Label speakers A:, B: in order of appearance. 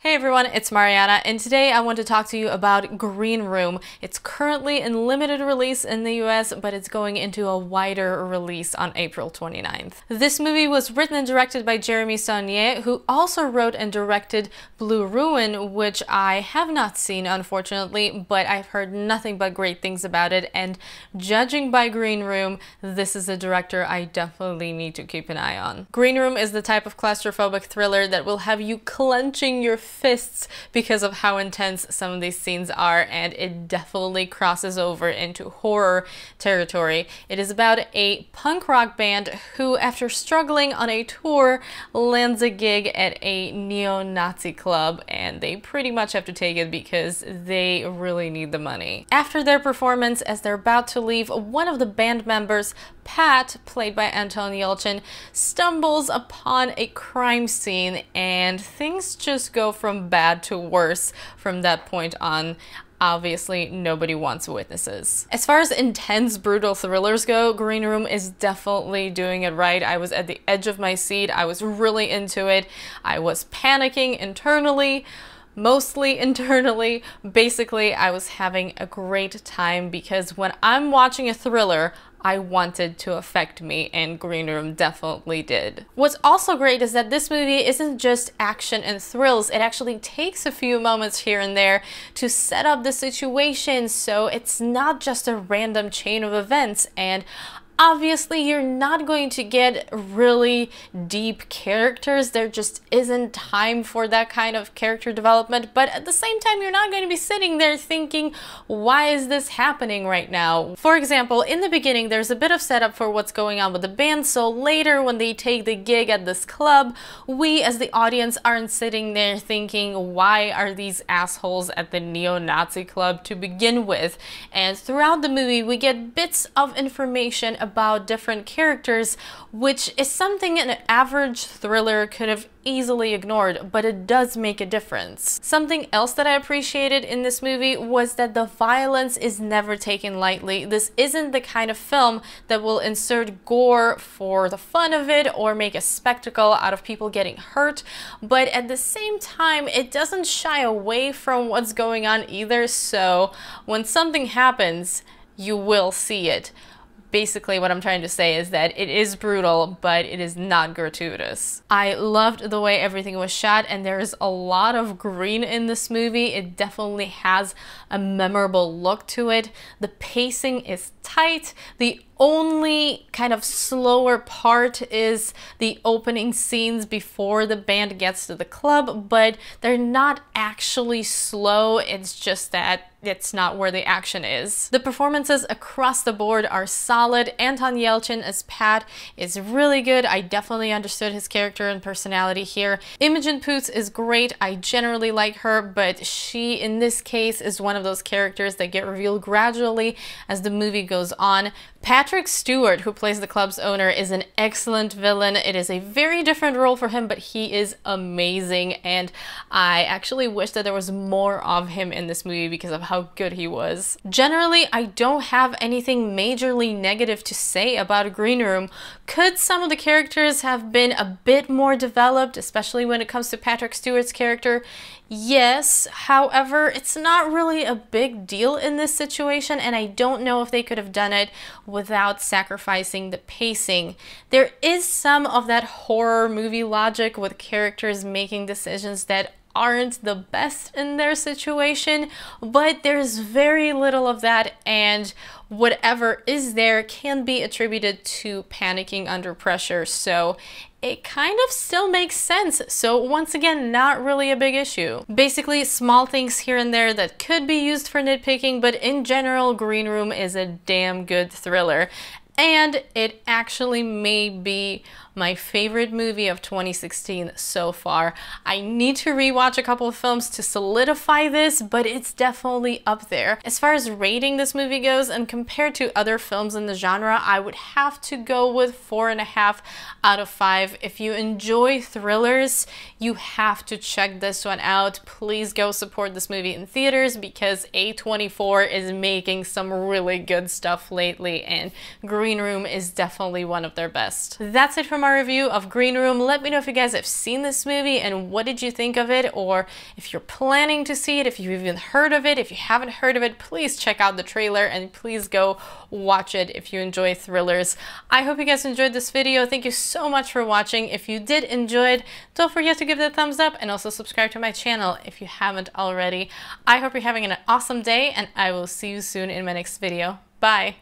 A: Hey everyone, it's Mariana, and today I want to talk to you about Green Room. It's currently in limited release in the US, but it's going into a wider release on April 29th. This movie was written and directed by Jeremy Saulnier, who also wrote and directed Blue Ruin, which I have not seen, unfortunately, but I've heard nothing but great things about it, and judging by Green Room, this is a director I definitely need to keep an eye on. Green Room is the type of claustrophobic thriller that will have you clenching your fists because of how intense some of these scenes are, and it definitely crosses over into horror territory. It is about a punk rock band who, after struggling on a tour, lands a gig at a neo-Nazi club, and they pretty much have to take it because they really need the money. After their performance, as they're about to leave, one of the band members, Pat, played by Anton Yelchin, stumbles upon a crime scene, and things just go from bad to worse from that point on. Obviously, nobody wants witnesses. As far as intense, brutal thrillers go, Green Room is definitely doing it right. I was at the edge of my seat. I was really into it. I was panicking internally. Mostly internally. Basically, I was having a great time because when I'm watching a thriller, I wanted to affect me, and Green Room definitely did. What's also great is that this movie isn't just action and thrills. It actually takes a few moments here and there to set up the situation, so it's not just a random chain of events. And obviously, you're not going to get really deep characters. There just isn't time for that kind of character development. But at the same time, you're not going to be sitting there thinking, why is this happening right now? For example, in the beginning, there's a bit of setup for what's going on with the band. So later, when they take the gig at this club, we as the audience aren't sitting there thinking, why are these assholes at the neo-Nazi club to begin with? And throughout the movie, we get bits of information about different characters, which is something an average thriller could have easily ignored, but it does make a difference. Something else that I appreciated in this movie was that the violence is never taken lightly. This isn't the kind of film that will insert gore for the fun of it or make a spectacle out of people getting hurt, but at the same time, it doesn't shy away from what's going on either, so when something happens, you will see it. Basically, what I'm trying to say is that it is brutal, but it is not gratuitous. I loved the way everything was shot, and there's a lot of green in this movie. It definitely has a memorable look to it. The pacing is tight. The only kind of slower part is the opening scenes before the band gets to the club, but they're not actually slow. It's just that it's not where the action is. The performances across the board are solid. Anton Yelchin as Pat is really good. I definitely understood his character and personality here. Imogen Poots is great. I generally like her, but she, in this case, is one of those characters that get revealed gradually as the movie goes on. Patrick Stewart, who plays the club's owner, is an excellent villain. It is a very different role for him, but he is amazing, and I actually wish that there was more of him in this movie because of how good he was. Generally, I don't have anything majorly negative to say about Green Room. Could some of the characters have been a bit more developed, especially when it comes to Patrick Stewart's character? Yes, however, it's not really a big deal in this situation, and I don't know if they could have done it without sacrificing the pacing. There is some of that horror movie logic with characters making decisions that aren't the best in their situation, but there's very little of that, and whatever is there can be attributed to panicking under pressure, so it kind of still makes sense. So once again, not really a big issue. Basically, small things here and there that could be used for nitpicking, but in general, Green Room is a damn good thriller. And it actually may be my favorite movie of 2016 so far. I need to rewatch a couple of films to solidify this, but it's definitely up there. As far as rating this movie goes, and compared to other films in the genre, I would have to go with 4.5 out of 5. If you enjoy thrillers, you have to check this one out. Please go support this movie in theaters because A24 is making some really good stuff lately, and Green Room is definitely one of their best. That's it from my review of Green Room. Let me know if you guys have seen this movie and what did you think of it, or if you're planning to see it, if you've even heard of it. If you haven't heard of it, please check out the trailer and please go watch it if you enjoy thrillers. I hope you guys enjoyed this video. Thank you so much for watching. If you did enjoy it, don't forget to give it a thumbs up and also subscribe to my channel if you haven't already. I hope you're having an awesome day and I will see you soon in my next video. Bye!